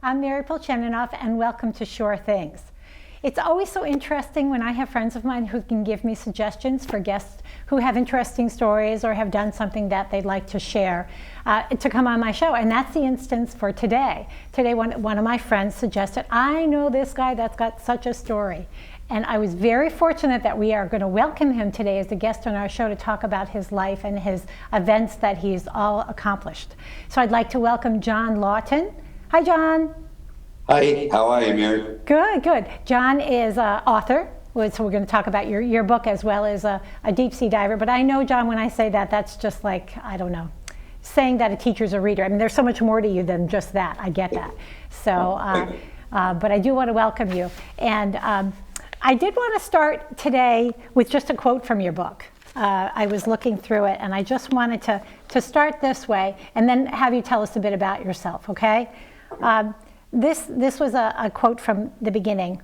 I'm Mary Polcheninoff, and welcome to Sure Things. It's always so interesting when I have friends of mine who can give me suggestions for guests who have interesting stories or have done something that they'd like to share to come on my show. And that's the instance for today. Today, one of my friends suggested, I know this guy that's got such a story. And I was very fortunate that we are going to welcome him today as a guest on our show to talk about his life and his events that he's all accomplished. So I'd like to welcome John Lawton. Hi, John. Hi, how are you, Mary? Good, good. John is an author, so we're going to talk about your book as well as a deep sea diver. But I know, John, when I say that, that's just like, I don't know, saying that a teacher's a reader. I mean, there's so much more to you than just that. I get that. So, but I do want to welcome you. And I did want to start today with just a quote from your book. I was looking through it, and I just wanted to start this way and then have you tell us a bit about yourself, okay? This was a quote from the beginning.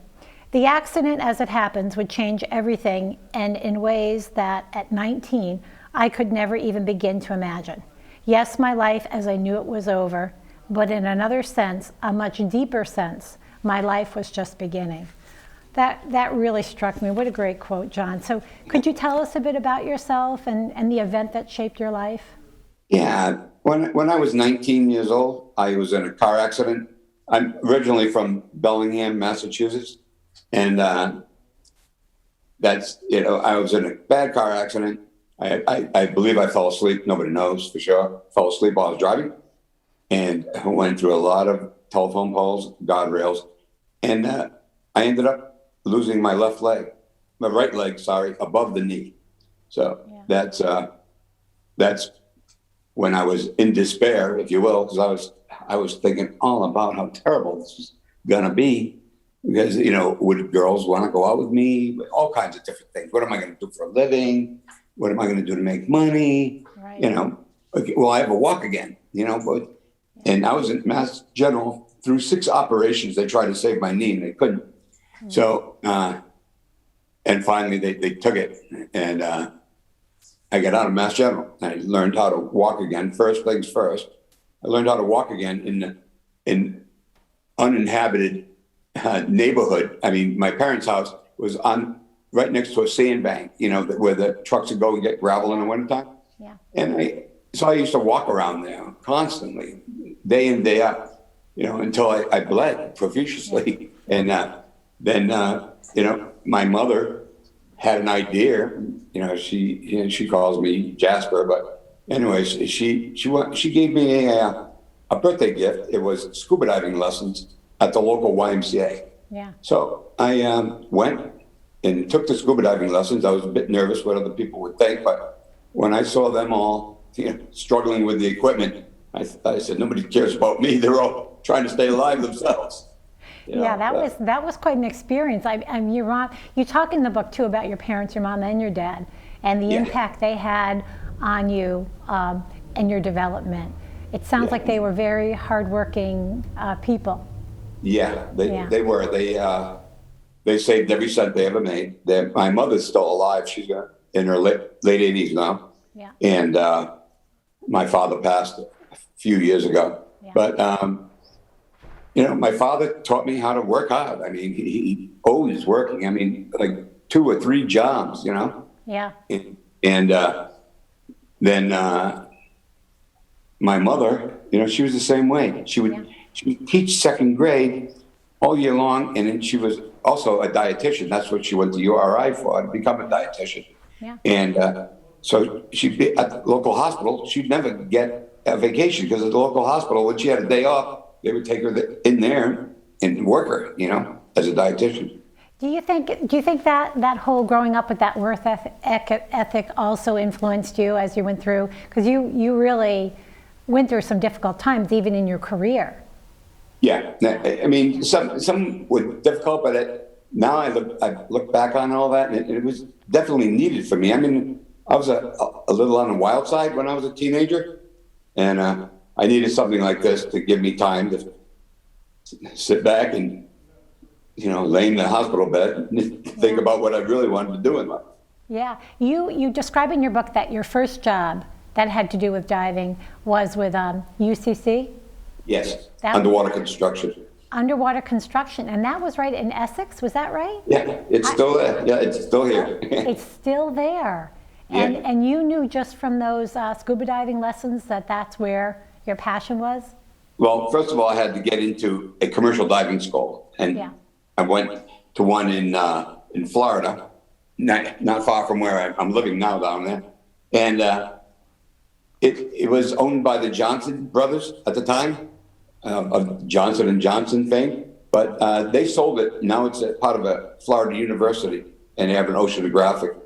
The accident as it happens would change everything, and in ways that at 19 I could never even begin to imagine. Yes, my life as I knew it was over, but in another sense, a much deeper sense, my life was just beginning. That really struck me. What a great quote, John. So could you tell us a bit about yourself and the event that shaped your life? Yeah, when I was 19 years old, I was in a car accident. I'm originally from Bellingham, Massachusetts, and I was in a bad car accident. I believe I fell asleep. Nobody knows for sure. Fell asleep while I was driving, and I went through a lot of telephone poles, guardrails, and I ended up losing my right leg, above the knee. So yeah. That's when I was in despair, if you will, because I was thinking all about how terrible this was gonna be, because would girls want to go out with me? All kinds of different things. What am I going to do for a living? What am I going to do to make money? Right. Will I ever walk again? And I was in Mass General through 6 operations. They tried to save my knee and they couldn't. Mm-hmm. So, and finally they took it, and I got out of Mass General. I learned how to walk again. First things first. I learned how to walk again in uninhabited neighborhood. I mean, my parents' house was right next to a sandbank, where the trucks would go and get gravel in the wintertime. Yeah. And so I used to walk around there constantly, day in, day out, until I bled profusely. Yeah. And then, my mother had an idea. She calls me Jasper, but anyways, she gave me a birthday gift. It was scuba diving lessons at the local YMCA. Yeah. So I went and took the scuba diving lessons. I was a bit nervous what other people would think, but when I saw them all struggling with the equipment, I said, nobody cares about me. They're all trying to stay alive themselves. That was quite an experience. You talk in the book too about your parents, your mom and your dad, and the impact they had on you and your development. It sounds like they were very hardworking people. Yeah, they were. They saved every cent they ever made. My mother's still alive. She's in her late 80s now. Yeah. And my father passed a few years ago. Yeah. But my father taught me how to work hard. I mean, he always working. I mean, like 2 or 3 jobs. Yeah. And then my mother, she was the same way. She would teach second grade all year long, and then she was also a dietitian. That's what she went to URI for, to become a dietitian. Yeah. And so she'd be at the local hospital. She'd never get a vacation, because at the local hospital, when she had a day off, they would take her in there and work her, as a dietitian. Do you think that whole growing up with that work ethic also influenced you as you went through? Because you really went through some difficult times, even in your career. Yeah, I mean, some were difficult, but now I look back on all that, and it was definitely needed for me. I mean, I was a little on the wild side when I was a teenager, and I needed something like this to give me time to sit back and lay in the hospital bed and think about what I really wanted to do in life. Yeah, you describe in your book that your first job that had to do with diving was with UCC? Yes, underwater construction. underwater construction, and that was right in Essex, was that right? Yeah, it's still there. Yeah, it's still here. It's still there. And, Yeah. and you knew just from those scuba diving lessons that that's where your passion was? Well, first of all, I had to get into a commercial diving school, and Yeah. I went to one in Florida, not far from where I'm living now down there, and it was owned by the Johnson brothers at the time, of Johnson and Johnson fame, but they sold it. Now it's a part of a Florida university, and they have an oceanographic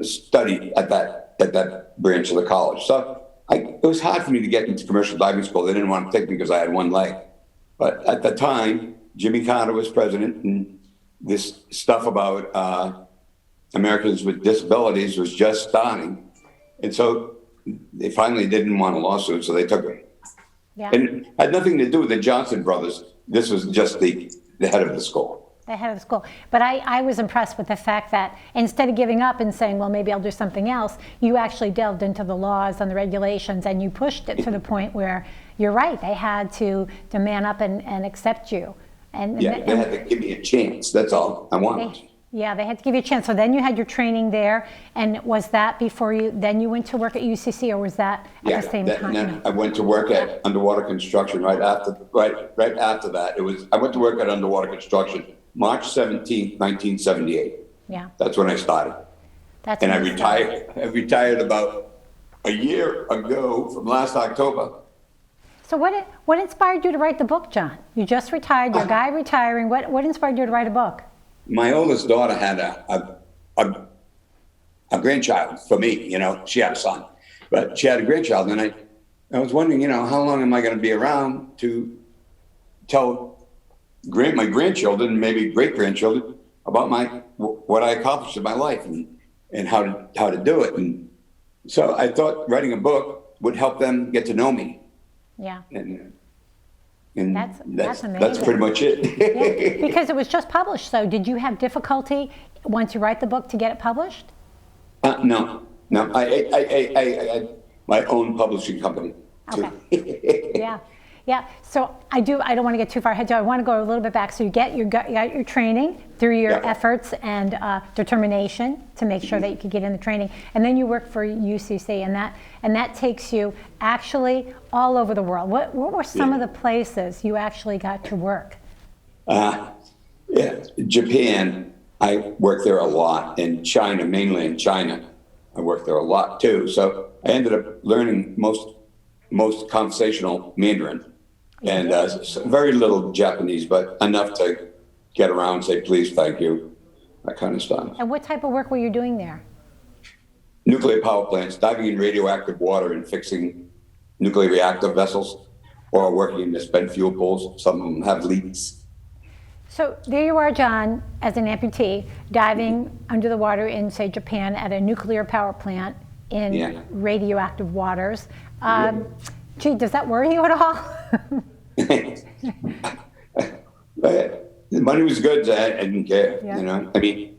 study at that branch of the college. So it was hard for me to get into commercial diving school. They didn't want to take me because I had one leg. But at the time, Jimmy Carter was president, and this stuff about Americans with disabilities was just starting. And so they finally didn't want a lawsuit, so they took it. Yeah. And it had nothing to do with the Johnson brothers. This was just the head of the school. The head of the school. But I was impressed with the fact that instead of giving up and saying, well, maybe I'll do something else, you actually delved into the laws and the regulations, and you pushed it to the point where you're right, they had to man up and accept you. And Yeah, they had to give me a chance. That's all I wanted. Yeah, they had to give you a chance. So then you had your training there, and was that before then you went to work at UCC, or was that at the same time? Then I went to work at underwater construction right after that. I went to work at underwater construction March 17th, 1978. Yeah. That's when I started. That's And I amazing. retired about a year ago from last October. So what inspired you to write the book, John? You just retired, your guy retiring. What inspired you to write a book? My oldest daughter had a grandchild for me, she had a son, but she had a grandchild. And I was wondering, how long am I going to be around to tell my grandchildren, maybe great-grandchildren, about what I accomplished in my life and how to do it. And so I thought writing a book would help them get to know me. Yeah. And That's amazing. That's pretty much it. Yeah, because it was just published. So did you have difficulty once you write the book to get it published? No. I my own publishing company too. Okay. Yeah. So I don't want to get too far ahead. I want to go a little bit back. So you got your training through your efforts and determination to make sure that you could get in the training, and then you work for UCC, and that takes you actually all over the world. What were some of the places you actually got to work? Japan. I worked there a lot. In China, mainland China, I worked there a lot too. So I ended up learning most conversational Mandarin, and very little Japanese, but enough to get around, say please, thank you, that kind of stuff. And what type of work were you doing there? Nuclear power plants, diving in radioactive water and fixing nuclear reactor vessels, or working in the spent fuel pools. Some of them have leaks. So there you are, John, as an amputee, diving under the water in, say, Japan at a nuclear power plant in radioactive waters. Gee, does that worry you at all? The money was good. I didn't care. Yeah. I mean,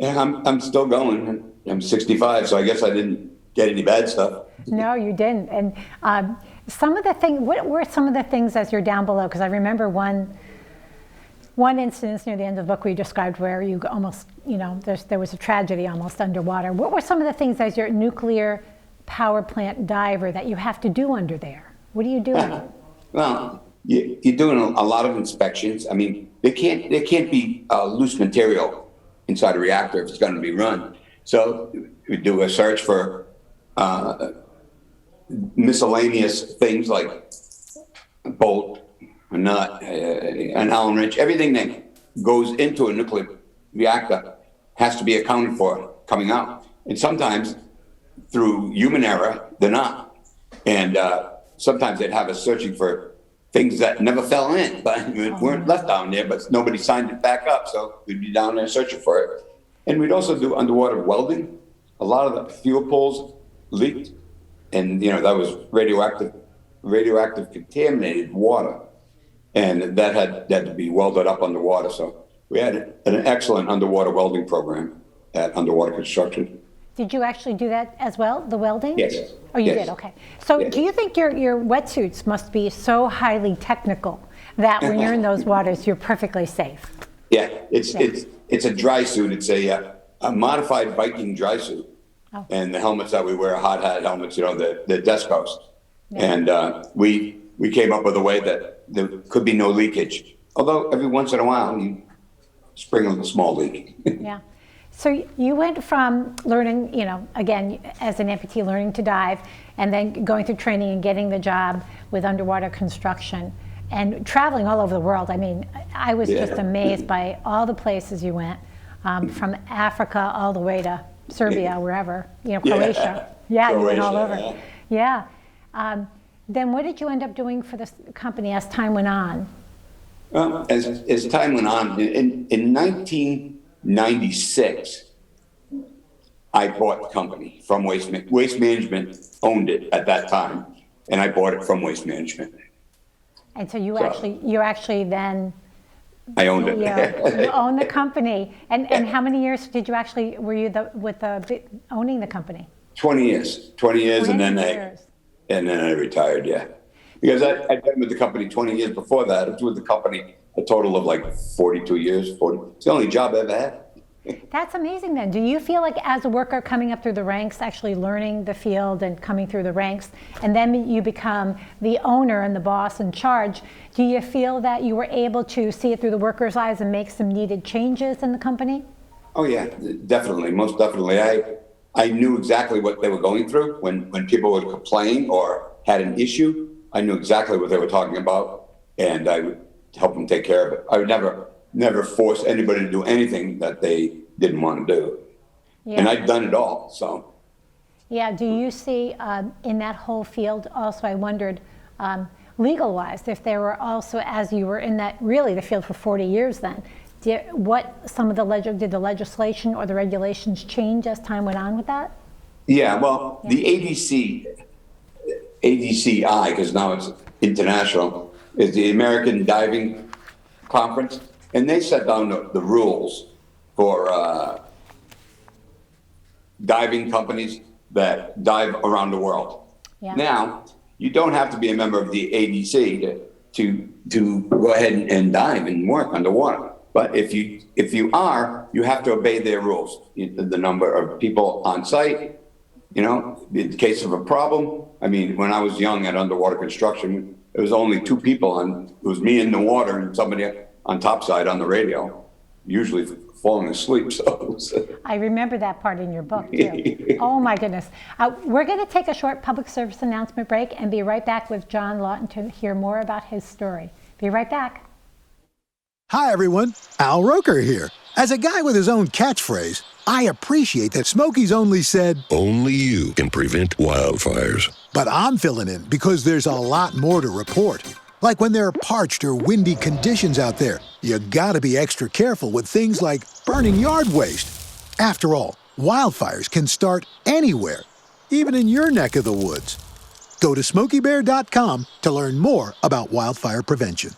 I'm still going. I'm 65, so I guess I didn't get any bad stuff. No, you didn't. And some of the things. What were some of the things as you're down below? Because I remember one instance near the end of the book where you described where you almost, there was a tragedy almost underwater. What were some of the things as your nuclear power plant diver that you have to do under there? What are you doing? Well, you're doing a lot of inspections. I mean, there can't be loose material inside a reactor if it's going to be run. So we do a search for miscellaneous things like a bolt, a nut, an Allen wrench. Everything that goes into a nuclear reactor has to be accounted for coming out. And sometimes through human error, they're not. And sometimes they'd have us searching for things that never fell in, but weren't left down there, but nobody signed it back up. So we'd be down there searching for it. And we'd also do underwater welding. A lot of the fuel pools leaked, and that was radioactive contaminated water. And that had to be welded up underwater. So we had an excellent underwater welding program at Underwater Construction. Did you actually do that as well, the welding? Yes. Oh, you Yes. did, okay. So Yes. do you think your wetsuits must be so highly technical? that when you're in those waters, you're perfectly safe. Yeah, it's a dry suit. It's a modified Viking dry suit. Oh. And the helmets that we wear are hot hat helmets, the Descos. Yeah. And we came up with a way that there could be no leakage. Although every once in a while you spring a small leak. Yeah. So you went from learning, again, as an amputee, learning to dive, and then going through training and getting the job with underwater construction and traveling all over the world. I mean, I was just amazed by all the places you went, from Africa all the way to Serbia, wherever, Croatia. Yeah, you went all over. Yeah. Then what did you end up doing for this company as time went on? As time went on, in 1996, I bought the company from Waste Management owned it at that time, and I bought it from Waste Management. And so you actually then I owned it. You own the company. And how many years were you owning the company? 20 years. 20 years, and then I retired, yeah. Because I'd been with the company 20 years before that. I was with the company a total of like 42 years. It's the only job I ever had. That's amazing then. Do you feel like as a worker coming up through the ranks, actually learning the field and coming through the ranks, and then you become the owner and the boss in charge, do you feel that you were able to see it through the workers' eyes and make some needed changes in the company? Oh yeah, definitely, most definitely. I knew exactly what they were going through when people would complain or had an issue. I knew exactly what they were talking about, and I would help them take care of it. I would never force anybody to do anything that they didn't want to do. Yeah. And I'd done it all, so. Yeah, do you see in that whole field also, I wondered, legal-wise, if there were also, as you were in the field for 40 years then, did the legislation or the regulations change as time went on with that? Yeah, well, the ADCI, because now it's international, is the American Diving Conference, and they set down the rules for diving companies that dive around the world. Yeah. Now, you don't have to be a member of the ADC to go ahead and dive and work underwater. But if you are, you have to obey their rules. The number of people on site, in the case of a problem. I mean, when I was young at underwater construction, there was only two people it was me in the water and somebody on topside on the radio, usually falling asleep. So I remember that part in your book too. Oh my goodness. We're going to take a short public service announcement break and be right back with John Lawton to hear more about his story. Be right back. Hi everyone, Al Roker here. As a guy with his own catchphrase, I appreciate that Smokey's only said, "Only you can prevent wildfires." But I'm filling in because there's a lot more to report. Like when there are parched or windy conditions out there, you gotta be extra careful with things like burning yard waste. After all, wildfires can start anywhere, even in your neck of the woods. Go to SmokeyBear.com to learn more about wildfire prevention.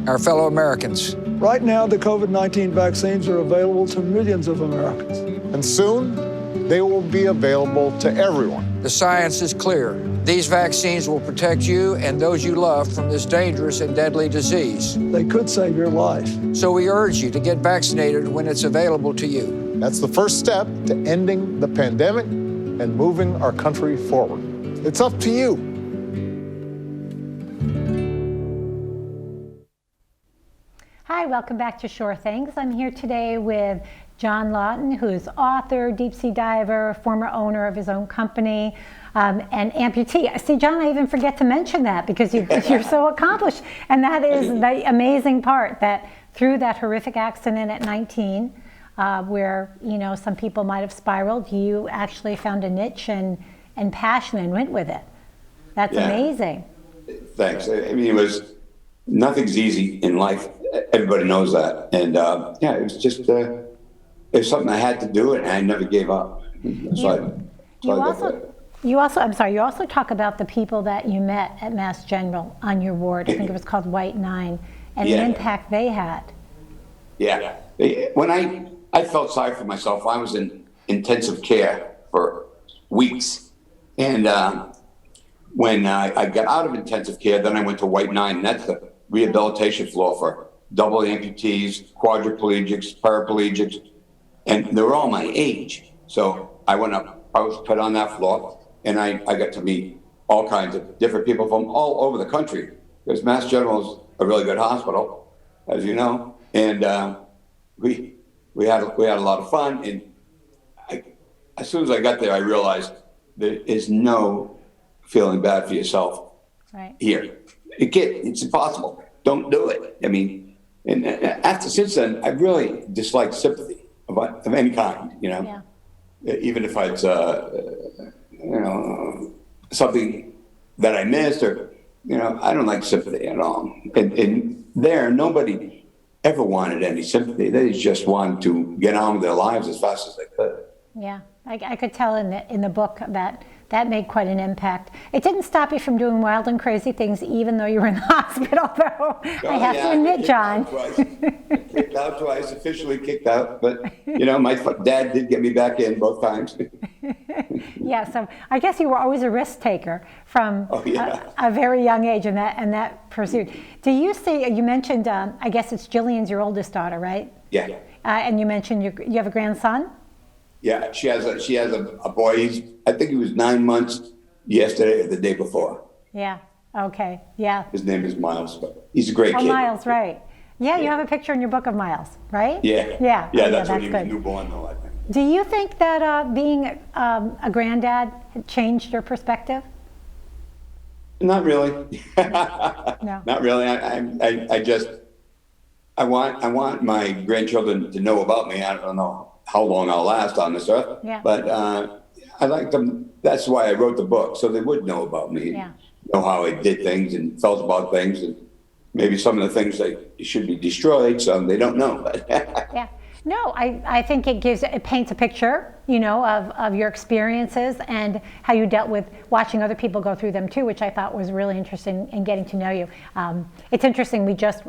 Our fellow Americans. Right now, the COVID-19 vaccines are available to millions of Americans. And soon, they will be available to everyone. The science is clear. These vaccines will protect you and those you love from this dangerous and deadly disease. They could save your life. So we urge you to get vaccinated when it's available to you. That's the first step to ending the pandemic and moving our country forward. It's up to you. Hi, welcome back to Shore Things. I'm here today with John Lawton, who is author, deep sea diver, former owner of his own company, and amputee. See, John, I even forget to mention that because you're so accomplished. And that is the amazing part, that through that horrific accident at 19, where some people might have spiraled, you actually found a niche and passion and went with it. That's amazing. Thanks. I mean, nothing's easy in life. Everybody knows that. And it was just, it was something I had to do, and I never gave up. You also talk about the people that you met at Mass General on your ward. I think it was called White 9, and the impact they had. Yeah. When I felt sorry for myself, I was in intensive care for weeks. And when I got out of intensive care, then I went to White 9, and that's the rehabilitation floor for double amputees, quadriplegics, paraplegics, and they were all my age. So I went up, I was put on that floor, and I got to meet all kinds of different people from all over the country, because Mass General is a really good hospital, as you know, and we had a lot of fun. And as soon as I got there, I realized there is no feeling bad for yourself here. It's impossible. Don't do it. I mean, and since then, I've really disliked sympathy of any kind, you know, even if it's, something that I missed, or, I don't like sympathy at all. And there, nobody ever wanted any sympathy. They just wanted to get on with their lives as fast as they could. Yeah, I could tell in the book that made quite an impact. It didn't stop you from doing wild and crazy things, even though you were in the hospital, though. I have to admit, John. Kicked out twice, officially kicked out. But, my dad did get me back in both times. Yeah, so I guess you were always a risk taker from a very young age in that pursuit. Do you see, you mentioned, I guess it's Jillian's your oldest daughter, right? Yeah. And you mentioned you have a grandson? Yeah, she has a boy. I think he was 9 months yesterday or the day before. Yeah. Okay. Yeah. His name is Miles, but he's a great kid. Miles, right? Yeah, you have a picture in your book of Miles, right? Yeah. Yeah. That's when he was newborn, though, I think. Do you think that being a granddad changed your perspective? Not really. No. Not really. I want my grandchildren to know about me. I don't know how long I'll last on this earth. Yeah. But I like them. That's why I wrote the book, so they would know about me, know how I did things and felt about things, and maybe some of the things that should be destroyed, so they don't know. Yeah. No, I think it paints a picture, of your experiences and how you dealt with watching other people go through them too, which I thought was really interesting in getting to know you. It's interesting.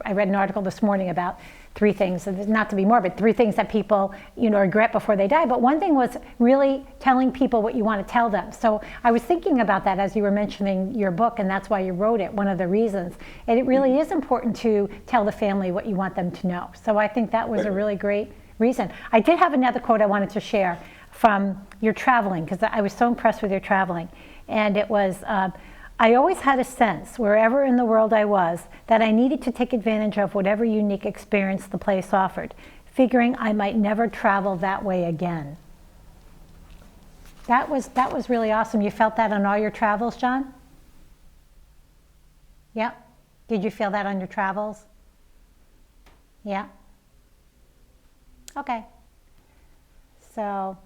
I read an article this morning about 3 things, not to be morbid, 3 things that people, regret before they die. But one thing was really telling people what you want to tell them. So I was thinking about that as you were mentioning your book, and that's why you wrote it, one of the reasons. And it really is important to tell the family what you want them to know. So I think that was a really great reason. I did have another quote I wanted to share from your traveling, because I was so impressed with your traveling. And it was, I always had a sense, wherever in the world I was, that I needed to take advantage of whatever unique experience the place offered, figuring I might never travel that way again. That was really awesome. You felt that on all your travels, John? Yeah. Did you feel that on your travels? Yeah. Okay. So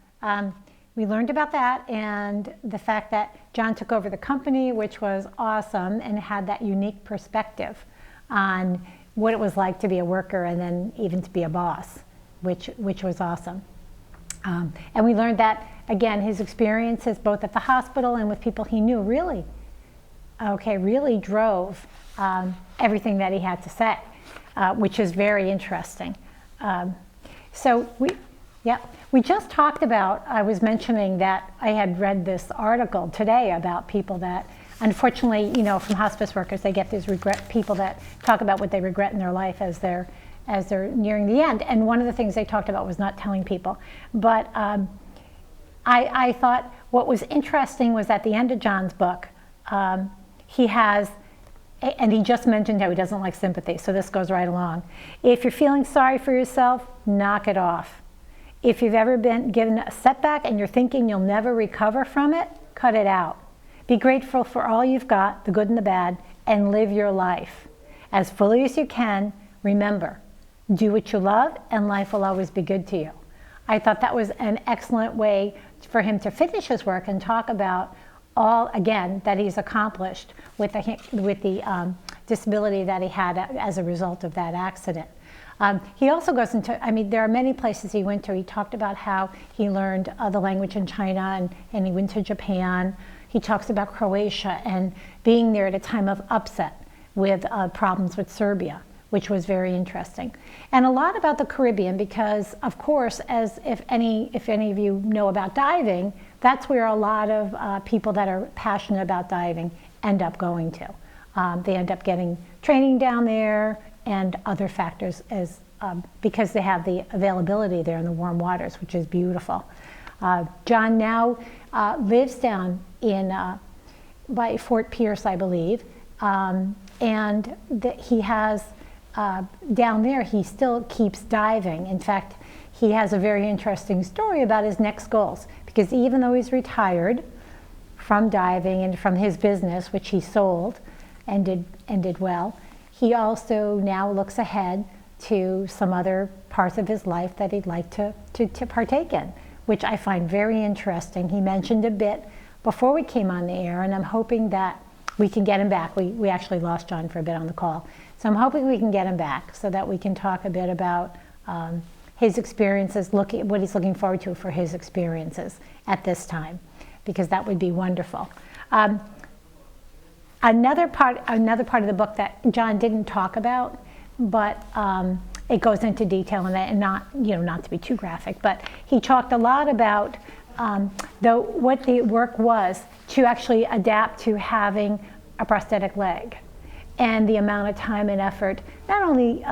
we learned about that, and the fact that John took over the company, which was awesome, and had that unique perspective on what it was like to be a worker and then even to be a boss, which was awesome. And we learned that, again, his experiences both at the hospital and with people he knew really drove everything that he had to say, which is very interesting. So we just talked about, I was mentioning that I had read this article today about people that, unfortunately, from hospice workers, they get these people that talk about what they regret in their life as they're nearing the end. And one of the things they talked about was not telling people. But I thought what was interesting was at the end of John's book, he has, and he just mentioned how he doesn't like sympathy, so this goes right along. If you're feeling sorry for yourself, knock it off. If you've ever been given a setback and you're thinking you'll never recover from it, cut it out. Be grateful for all you've got, the good and the bad, and live your life as fully as you can. Remember, do what you love and life will always be good to you. I thought that was an excellent way for him to finish his work and talk about all, again, that he's accomplished with the disability that he had as a result of that accident. He also goes into, there are many places he went to. He talked about how he learned the language in China and he went to Japan. He talks about Croatia and being there at a time of upset with problems with Serbia, which was very interesting. And a lot about the Caribbean because, of course, as if any of you know about diving, that's where a lot of people that are passionate about diving end up going to. They end up getting training down there and other factors as because they have the availability there in the warm waters, which is beautiful. John now lives down in by Fort Pierce, I believe, and he has down there, he still keeps diving. In fact, he has a very interesting story about his next goals, because even though he's retired from diving and from his business, which he sold and did well, he also now looks ahead to some other parts of his life that he'd like to partake in, which I find very interesting. He mentioned a bit before we came on the air, and I'm hoping that we can get him back. We actually lost John for a bit on the call. So I'm hoping we can get him back so that we can talk a bit about his experiences, what he's looking forward to for his experiences at this time, because that would be wonderful. Another part of the book that John didn't talk about, but it goes into detail in it, and not to be too graphic, but he talked a lot about what the work was to actually adapt to having a prosthetic leg, and the amount of time and effort, not only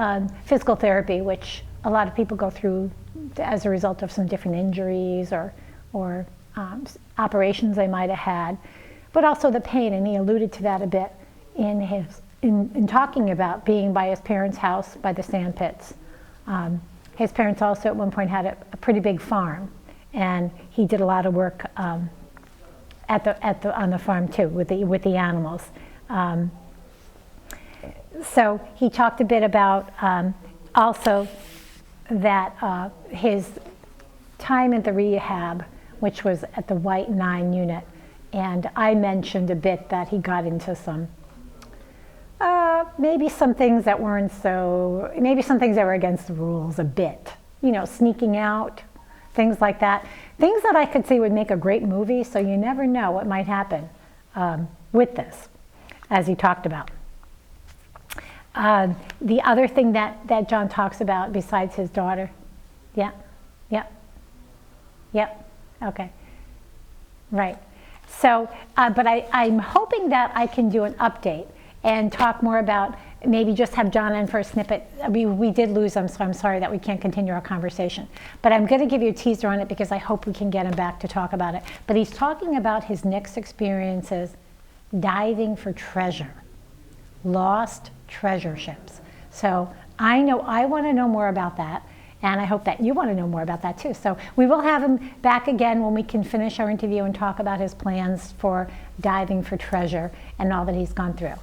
physical therapy, which a lot of people go through as a result of some different injuries or operations they might have had, but also the pain, and he alluded to that a bit in talking about being by his parents' house by the sand pits. His parents also at one point had a pretty big farm, and he did a lot of work on the farm too with the animals. So he talked a bit about also that his time at the rehab, which was at the White 9 unit, and I mentioned a bit that he got into maybe some things that weren't maybe some things that were against the rules a bit, sneaking out, things like that. Things that I could see would make a great movie, so you never know what might happen with this, as he talked about. The other thing that John talks about besides his daughter, okay, right. So, but I'm hoping that I can do an update and talk more about, maybe just have John in for a snippet. We did lose him, so I'm sorry that we can't continue our conversation. But I'm going to give you a teaser on it because I hope we can get him back to talk about it. But he's talking about his next experiences diving for treasure, lost treasure ships. So I know I want to know more about that, and I hope that you want to know more about that too. So we will have him back again when we can finish our interview and talk about his plans for diving for treasure and all that he's gone through.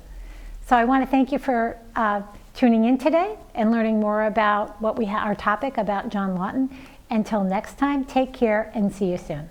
So I want to thank you for tuning in today and learning more about our topic about John Lawton. Until next time, take care and see you soon.